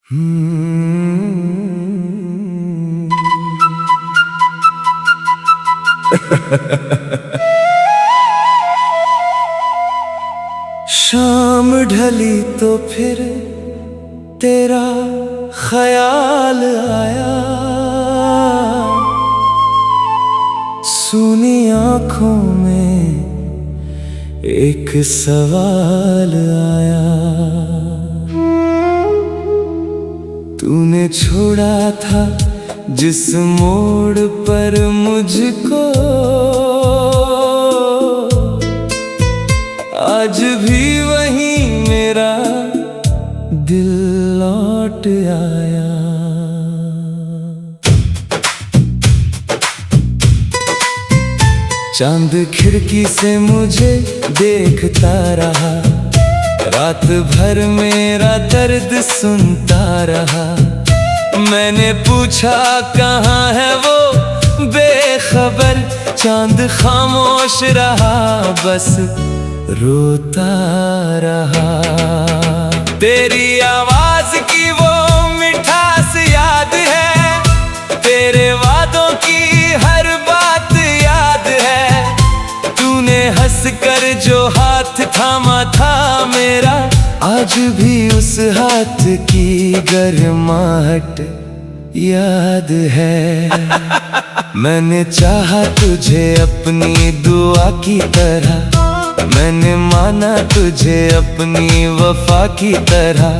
शाम ढली तो फिर तेरा ख्याल आया, सूनी आंखों में एक सवाल आया। तूने छोड़ा था जिस मोड़ पर मुझको, आज भी वहीं मेरा दिल लौट आया। चांद खिड़की से मुझे देखता रहा, रात भर मेरा दर्द सुनता रहा। मैंने पूछा कहाँ है वो बेखबर, चांद खामोश रहा, बस रोता रहा। तेरी आवाज की वो मिठास याद है, तेरे वादों की हर बात याद है। तूने हंस कर जो हाथ थामा था मेरा, आज भी उस हाथ की गर्माहट याद है। मैंने चाहा तुझे अपनी दुआ की तरह, मैंने माना तुझे अपनी वफा की तरह।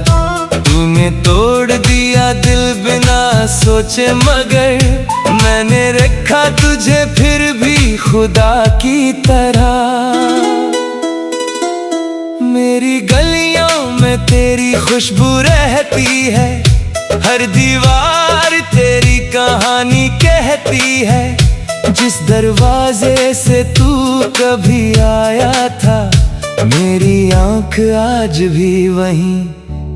तूने तोड़ दिया दिल बिना सोचे, मगर मैंने रखा तुझे फिर भी खुदा की तरह। मेरी गलियों में तेरी खुशबू रहती है, हर दीवार तेरी कहानी कहती है। जिस दरवाजे से तू कभी आया था, मेरी आंख आज भी वहीं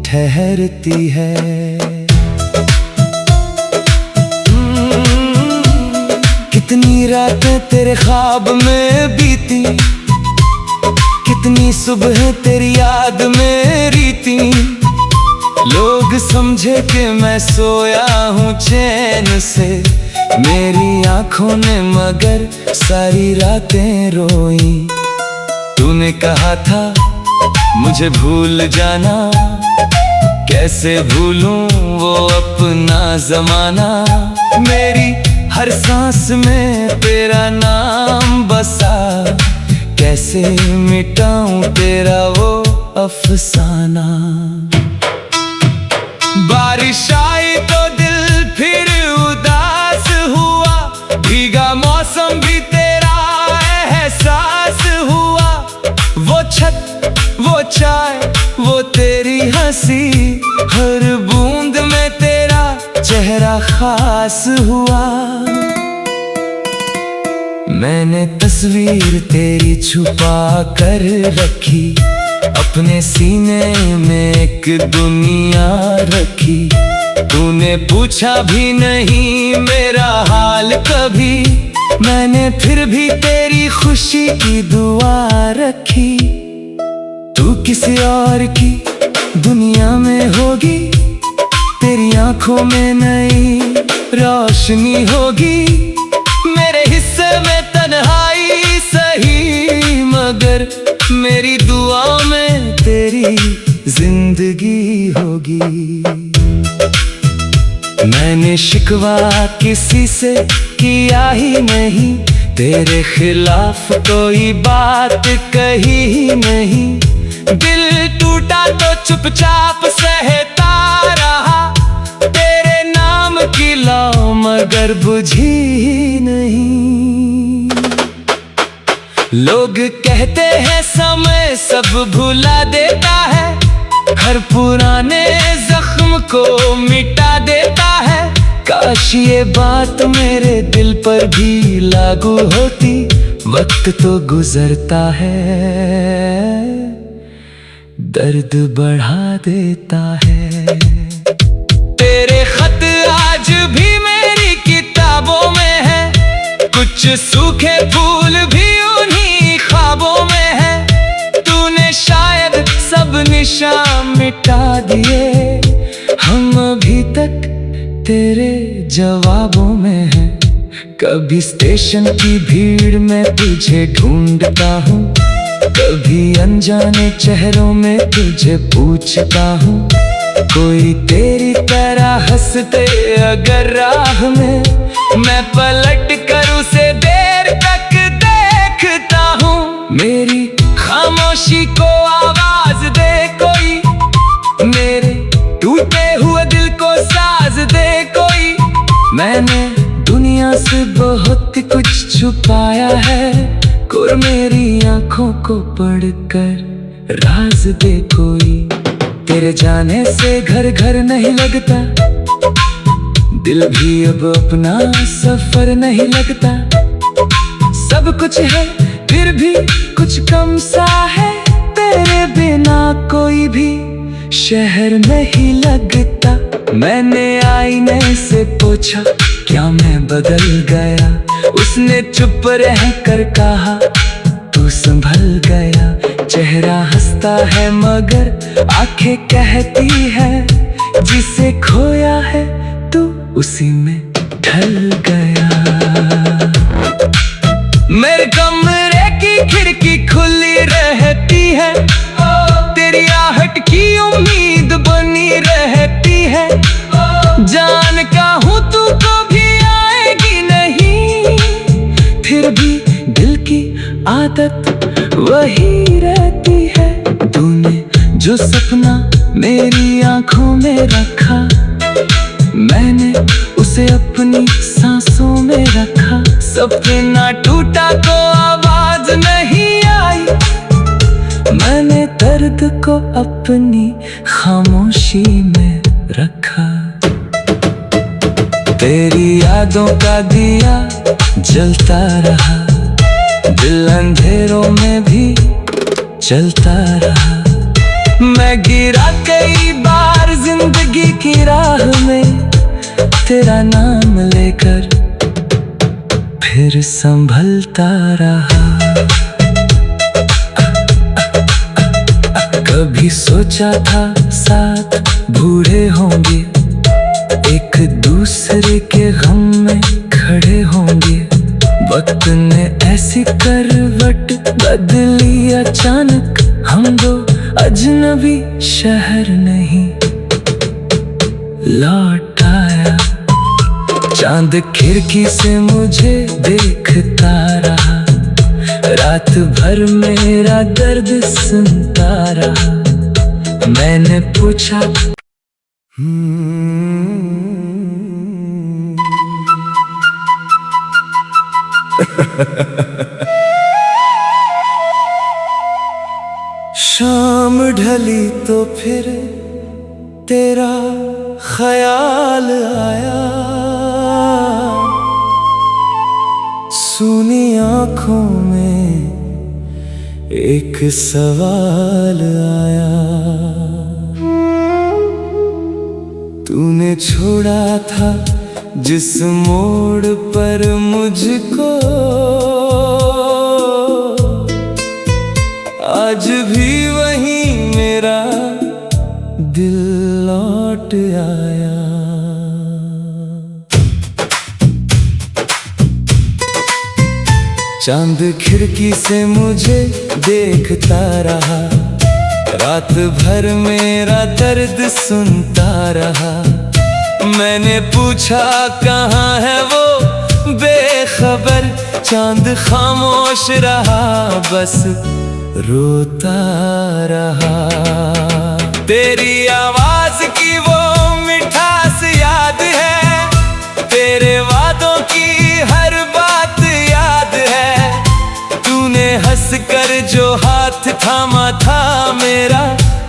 ठहरती है। कितनी रातें तेरे ख्वाब में बीती, कितनी सुबह तेरी याद में रीती। लोग समझे कि मैं सोया हूँ चैन से, मेरी आंखों ने मगर सारी रातें रोई। तूने कहा था मुझे भूल जाना, कैसे भूलूं वो अपना जमाना। मेरी हर सांस में तेरा नाम बसा, कैसे मिटाऊं तेरा वो अफसाना। बारिश आई तो दिल फिर उदास हुआ, भीगा मौसम भी तेरा एहसास हुआ। वो छत, वो चाय, वो तेरी हंसी, हर बूंद में तेरा चेहरा खास हुआ। मैंने तस्वीर तेरी छुपा कर रखी, अपने सीने में एक दुनिया रखी। तूने पूछा भी नहीं मेरा हाल कभी, मैंने फिर भी तेरी खुशी की दुआ रखी। तू किसी और की दुनिया में होगी, तेरी आंखों में नई रोशनी होगी। मेरे हिस्से में तन्हाई सही, मगर मेरी दुआ में तेरी जिंदगी होगी। मैंने शिकवा किसी से किया ही नहीं, तेरे खिलाफ कोई बात कही ही नहीं। दिल टूटा तो चुपचाप सहता रहा, तेरे नाम की लौ मगर बुझी ही नहीं। लोग कहते हैं समय सब भुला देता है, हर पुराने जख्म को मिटा देता है। काश ये बात मेरे दिल पर भी लागू होती, वक्त तो गुजरता है, दर्द बढ़ा देता है। तेरे खत आज भी मेरी किताबों में है, कुछ सूखे फूल भी उन्हीं ख्वाबों में है। तूने शायद सब निशान मिटा दिए, हम तेरे जवाबों में है। कभी स्टेशन की भीड़ में तुझे ढूंढता हूँ, कभी अनजाने चेहरों में तुझे पूछता हूँ। कोई तेरी तरह हंसते अगर राह में, मैं पलट कर उसे देर तक देखता हूँ। मेरी खामोशी को आवाज दे कोई, मेरे टूटे हुए दिल को साज दे कोई। मैंने दुनिया से बहुत कुछ छुपाया है, और मेरी आंखों को पढ़कर राज दे कोई। तेरे जाने से घर घर नहीं लगता, दिल भी अब अपना सफर नहीं लगता। सब कुछ है फिर भी कुछ कम सा है, तेरे बिना कोई भी शहर नहीं लगता। मैंने आईने से पूछा क्या मैं बदल गया, उसने चुप रह कर कहा तू संभल गया। चेहरा हंसता है मगर आंखें कहती है, जिसे खोया है तू उसी में ढल गया। मेरे कमरे की खिड़की खुली रहती है, तेरी आहट की उम्मीद बनी रहती है। जान का हूँ तू कभी आएगी नहीं, फिर भी दिल की आदत वही रहती है। तूने जो सपना मेरी आंखों में रखा, मैंने उसे अपनी सांसों में रखा। सपना टूटा तो आवाज नहीं आई, मैंने दर्द को अपनी खामोशी में रखा। तेरी यादों का दिया जलता रहा, दिल अंधेरों में भी चलता रहा। मैं गिरा कई बार जिंदगी की राह में, तेरा नाम लेकर फिर संभलता रहा। कभी सोचा था साथ बूढ़े होंगे, एक दूसरे के गम में खड़े होंगे। वक्त ने ऐसी करवट बदली अचानक, हम दो अजनबी शहर नहीं लौट आया। चांद खिड़की से मुझे देखता रहा, रात भर मेरा दर्द सुनता रहा। मैंने पूछा शाम ढली तो फिर तेरा ख्याल आया, सूनी आंखों में एक सवाल आया। तूने छोड़ा था जिस मोड़ पर मुझको, आज भी वहीं मेरा दिल लौट आया। चांद खिड़की से मुझे देखता रहा, रात भर मेरा दर्द सुनता रहा। मैंने पूछा कहाँ है वो बेखबर, चांद खामोश रहा बस रोता रहा। तेरी आवाज की वो मिठास याद है, तेरे वादों की हर बात याद है। तूने हंस कर जो हाथ थामा था मेरा,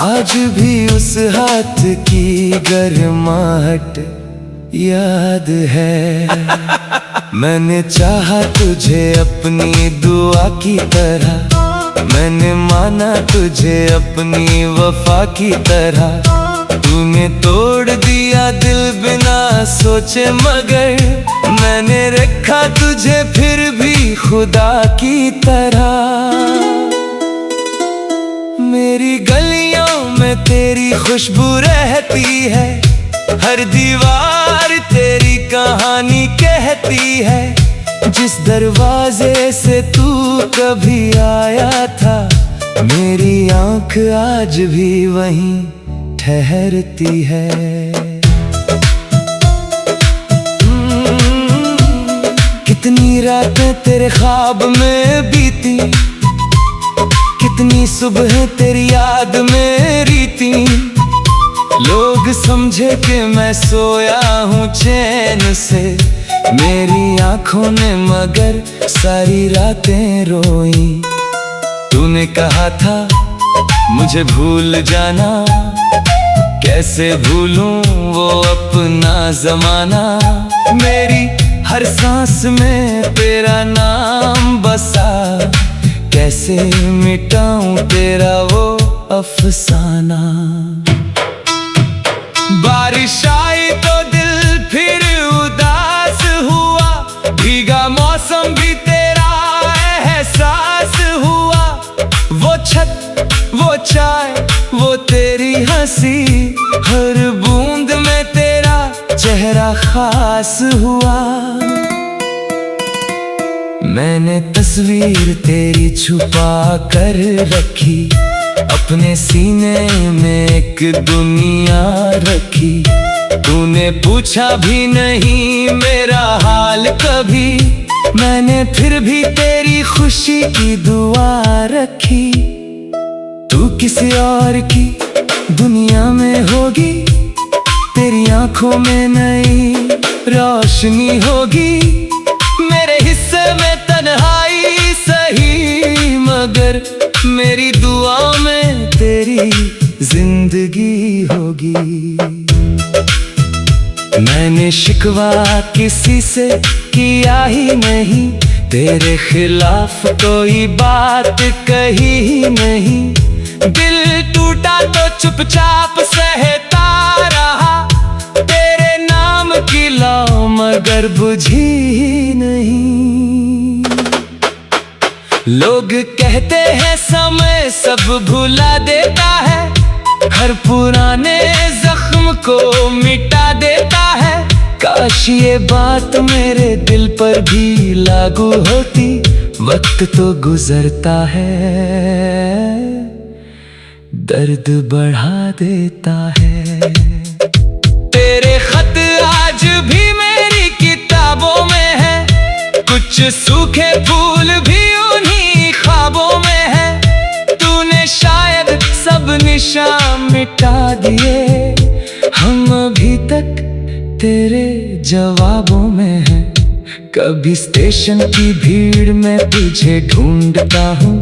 आज भी उस हाथ की गर्माहट याद है। मैंने चाहा तुझे अपनी दुआ की तरह, मैंने माना तुझे अपनी वफा की तरह। तूने तोड़ दिया दिल बिना सोचे, मगर मैंने रखा तुझे फिर भी खुदा की तरह। मेरी गलियों में तेरी खुशबू रहती है, हर दीवार कहानी कहती है, जिस दरवाजे से तू कभी आया था, मेरी आंख आज भी वहीं ठहरती है। कितनी रातें तेरे ख्वाब में बीती, कितनी सुबह तेरी याद में रीती। लोग समझे कि मैं सोया हूँ चैन से, मेरी आंखों ने मगर सारी रातें रोई। तूने कहा था मुझे भूल जाना, कैसे भूलूं वो अपना जमाना। मेरी हर सांस में तेरा नाम बसा, कैसे मिटाऊं तेरा वो अफसाना। बारिश आई तो दिल फिर उदास हुआ, भीगा मौसम भी तेरा एहसास हुआ। वो छत, वो चाय, वो तेरी हंसी, हर बूंद में तेरा चेहरा खास हुआ। मैंने तस्वीर तेरी छुपा कर रखी, अपने सीने में एक दुनिया रखी। तूने पूछा भी नहीं मेरा हाल कभी, मैंने फिर भी तेरी खुशी की दुआ रखी। तू किसी और की दुनिया में होगी, तेरी आंखों में नई रोशनी होगी। मेरे हिस्से में तन्हाई सही, मगर मेरी दुआ में तेरी जिंदगी होगी। मैंने शिकवा किसी से किया ही नहीं, तेरे खिलाफ कोई बात कही ही नहीं। दिल टूटा तो चुपचाप सहता रहा, तेरे नाम की लौ मगर बुझी ही नहीं। लोग कहते हैं समय सब भुला देता है, हर पुराने जख्म को मिटा देता है। काश ये बात मेरे दिल पर भी लागू होती, वक्त तो गुजरता है, दर्द बढ़ा देता है। तेरे खत आज भी मेरी किताबों में है, कुछ सूखे फूल भी उन्हीं ख्वाबों में है। तूने शायद सब निशान मिटा दिए, हम अभी तक तेरे जवाबों में हैं। कभी स्टेशन की भीड़ में तुझे ढूंढता हूँ,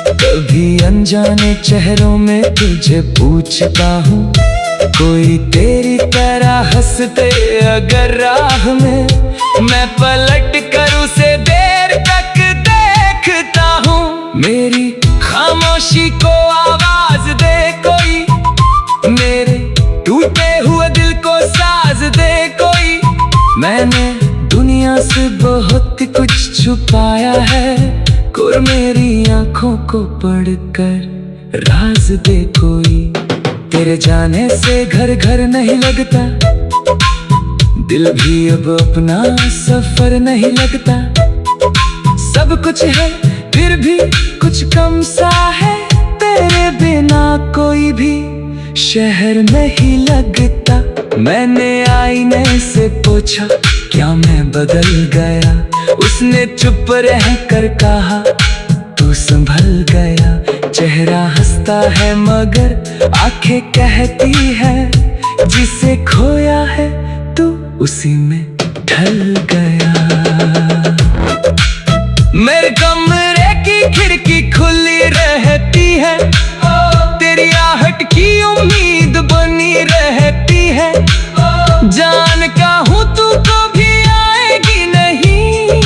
कभी अनजाने चेहरों में तुझे पूछता हूँ। कोई तेरी तरह हंसते अगर राह में, मैं पलट कर उसे देर तक देखता हूँ। मेरी खामोशी को आवाज दे कोई, मेरे टूटे हुए दिल को साज दे कोई। मैंने दुनिया से बहुत कुछ छुपाया है, और मेरी आंखों को पढ़कर राज दे कोई। तेरे जाने से घर घर नहीं लगता, दिल भी अब अपना सफर नहीं लगता। सब कुछ है फिर भी कुछ कम सा है, तेरे बिना कोई भी शहर नहीं लगता। मैंने आईने से पूछा क्या मैं बदल गया, उसने चुप रह कर कहा तू संभल गया। चेहरा हंसता है मगर आंखें कहती है, जिसे खोया है तू उसी में ढल गया। मेरे कमरे की खिड़की खुली रहती है, तेरी आहट की उम्मीद बनी रहती है। जान का हूँ तू कभी आएगी नहीं,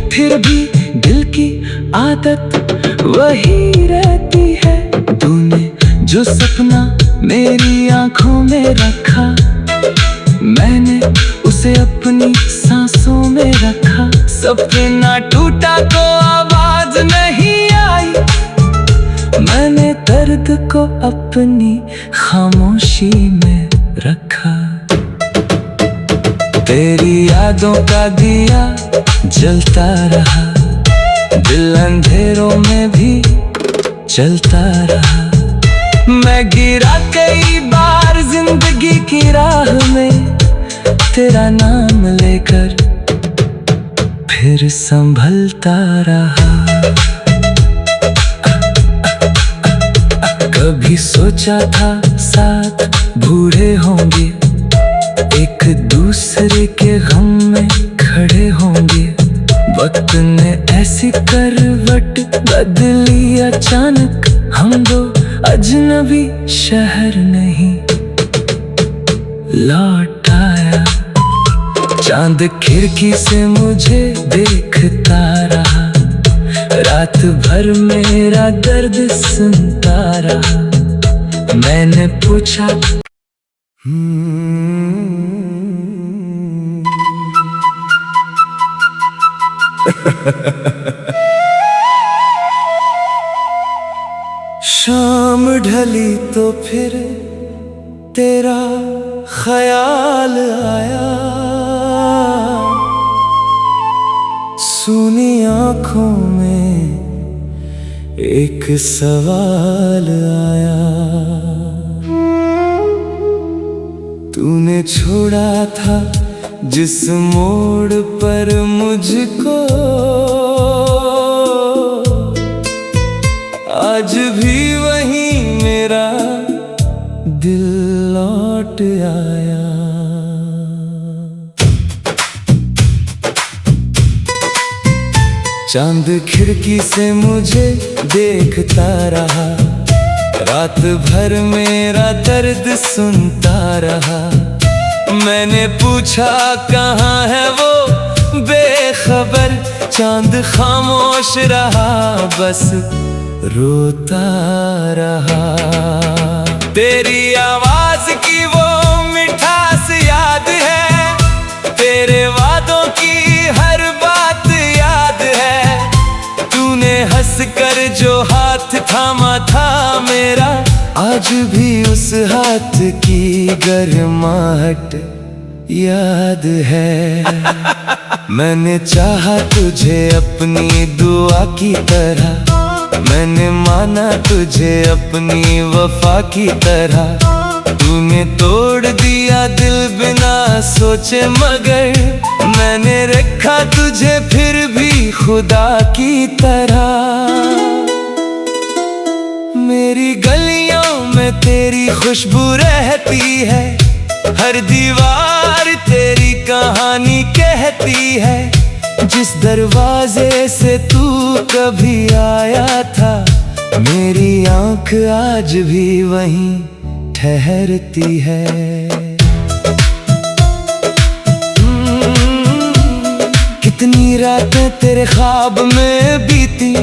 फिर भी दिल की आदत वही रहती है। तूने जो सपना मेरी आंखों में रखा, मैंने उसे अपनी सांसों में रखा। सपना टूटा तो आवाज नहीं आई, मैंने दर्द को अपनी खामोशी में रखा। तेरी यादों का दिया जलता रहा, दिल अंधेरों में भी चलता रहा। मैं गिरा कई बार जिंदगी की राह में, तेरा नाम लेकर फिर संभलता रहा। कभी सोचा था साथ बूढ़े होंगे, एक दूसरे के गम में खड़े होंगे। वक्त ने ऐसी करवट बदली अचानक, हम दो अजनबी शहर नहीं लौट आया। चांद खिड़की से मुझे देखता रहा, रात भर मेरा दर्द सुनता रहा। मैंने पूछा शाम ढली तो फिर तेरा ख्याल आया, सूनी आँखों में एक सवाल आया। तूने छोड़ा था जिस मोड़ पर मुझको, आज भी वहीं मेरा दिल लौट आया। चांद खिड़की से मुझे देखता रहा, रात भर मेरा दर्द सुनता रहा। मैंने पूछा कहाँ है वो बेखबर, चांद खामोश रहा, बस रोता रहा। तेरी आवाज की वो मिठास याद है, तेरे वादों की हर बात याद है। तूने हंस कर जो हाथ थामा था मेरा, आज भी उस हाथ की गर्माहट याद है। मैंने चाहा तुझे अपनी दुआ की तरह, मैंने माना तुझे अपनी वफा की तरह। तूने तोड़ दिया दिल बिना सोचे, मगर मैंने रखा तुझे फिर भी खुदा की तरह। मेरी गलियों में तेरी खुशबू रहती है, हर दीवार तेरी कहानी कहती है। जिस दरवाजे से तू कभी आया था, मेरी आँख आज भी वहीं ठहरती है। कितनी रातें तेरे ख्वाब में बीती,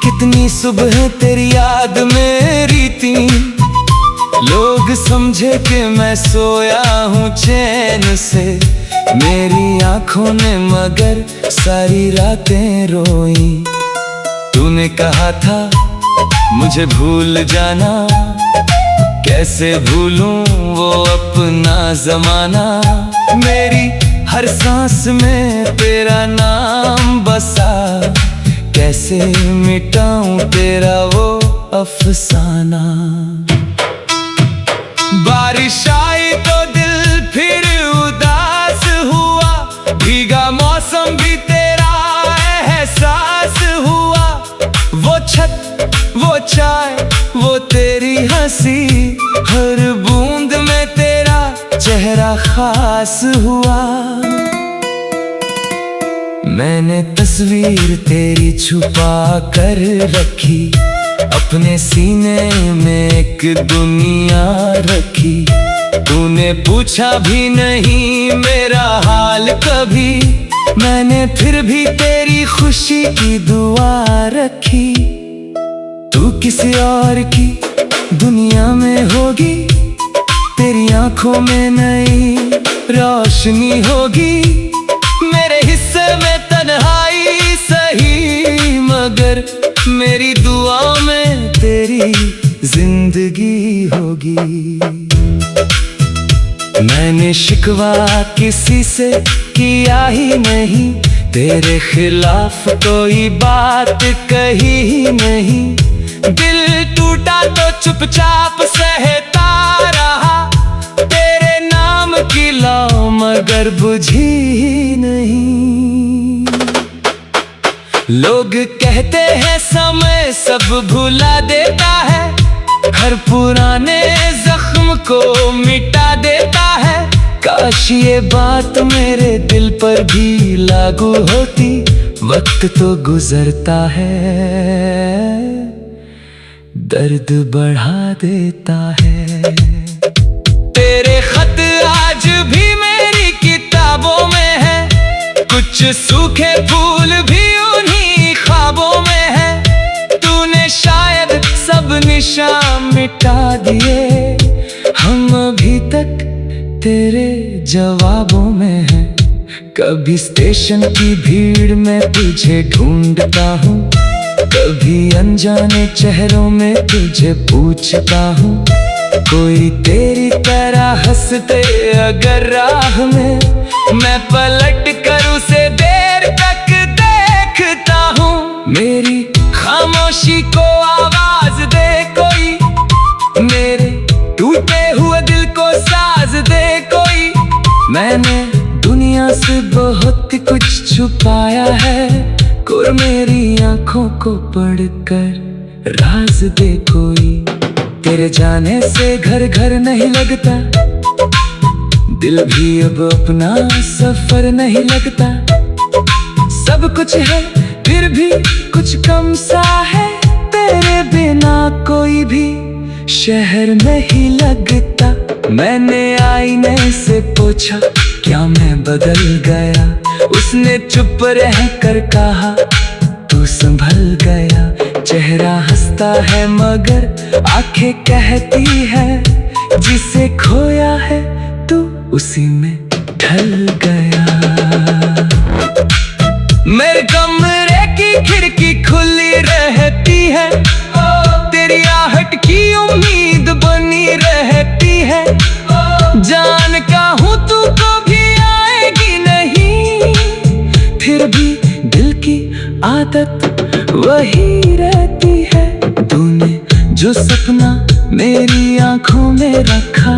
कितनी सुबह तेरी याद में रीती। लोग समझे कि मैं सोया हूँ चैन से, मेरी आँखों ने मगर सारी रातें रोई। तूने कहा था मुझे भूल जाना, कैसे भूलूं वो अपना जमाना। मेरी हर सांस में तेरा नाम बसा, कैसे मिटाऊं तेरा वो अफसाना। बारिश आई तो दिल फिर उदास हुआ, भीगा मौसम भी तेरा एहसास हुआ। वो छत, वो चाय, वो तेरी हंसी, हर बूंद में तेरा चेहरा खास हुआ। मैंने तस्वीर तेरी छुपा कर रखी, अपने सीने में एक दुनिया रखी। तूने पूछा भी नहीं मेरा हाल कभी, मैंने फिर भी तेरी खुशी की दुआ रखी। तू किसी और की दुनिया में होगी, तेरी आंखों में नई रोशनी होगी। मेरे हिस्से में तन्हाई सही, मगर मेरी दुआ में तेरी जिंदगी होगी। मैंने शिकवा किसी से किया ही नहीं, तेरे खिलाफ कोई बात कही ही नहीं। दिल टूटा तो चुपचाप सहता रहा, तेरे नाम की लौ मगर बुझी ही नहीं। लोग कहते हैं समय सब भुला देता है, हर पुराने जख्म को मिटा देता है। काश ये बात मेरे दिल पर भी लागू होती, वक्त तो गुजरता है, दर्द बढ़ा देता है। तेरे खत आज भी मेरी किताबों में है, कुछ सूखे फूल भी उन्हीं ख्वाबों में है। तूने शायद सब निशान मिटा दिए, हम अभी तक तेरे जवाबों में हैं। कभी स्टेशन की भीड़ में तुझे ढूंढता हूँ, कभी अनजाने चेहरों में तुझे पूछता हूँ। कोई तेरी तरह हंसते अगर राह में, मैं पलट कर उसे देर तक देखता हूँ। मेरी खामोशी को आवाज दे कोई, मेरे टूटे हुए दिल को साज दे कोई। मैंने दुनिया से बहुत कुछ छुपाया है, और मेरी आंखों को पढ़कर राज दे कोई। तेरे जाने से घर घर नहीं लगता, दिल भी अब अपना सफर नहीं लगता। सब कुछ है फिर भी कुछ कम सा है, तेरे बिना कोई भी शहर नहीं लगता। मैंने आईने से पूछा क्या मैं बदल गया, उसने चुप रह कर कहा तू संभल गया। चेहरा हंसता है मगर आंखें कहती है, जिसे खोया है तू उसी में ढल गया। मेरे कमरे की खिड़की खुली रहती है, तेरी आहट की उम्मीद बनी रहती है। जान का हूँ तू कभी आएगी नहीं, फिर भी दिल की आदत वही रहती है। तूने जो सपना मेरी आंखों में रखा,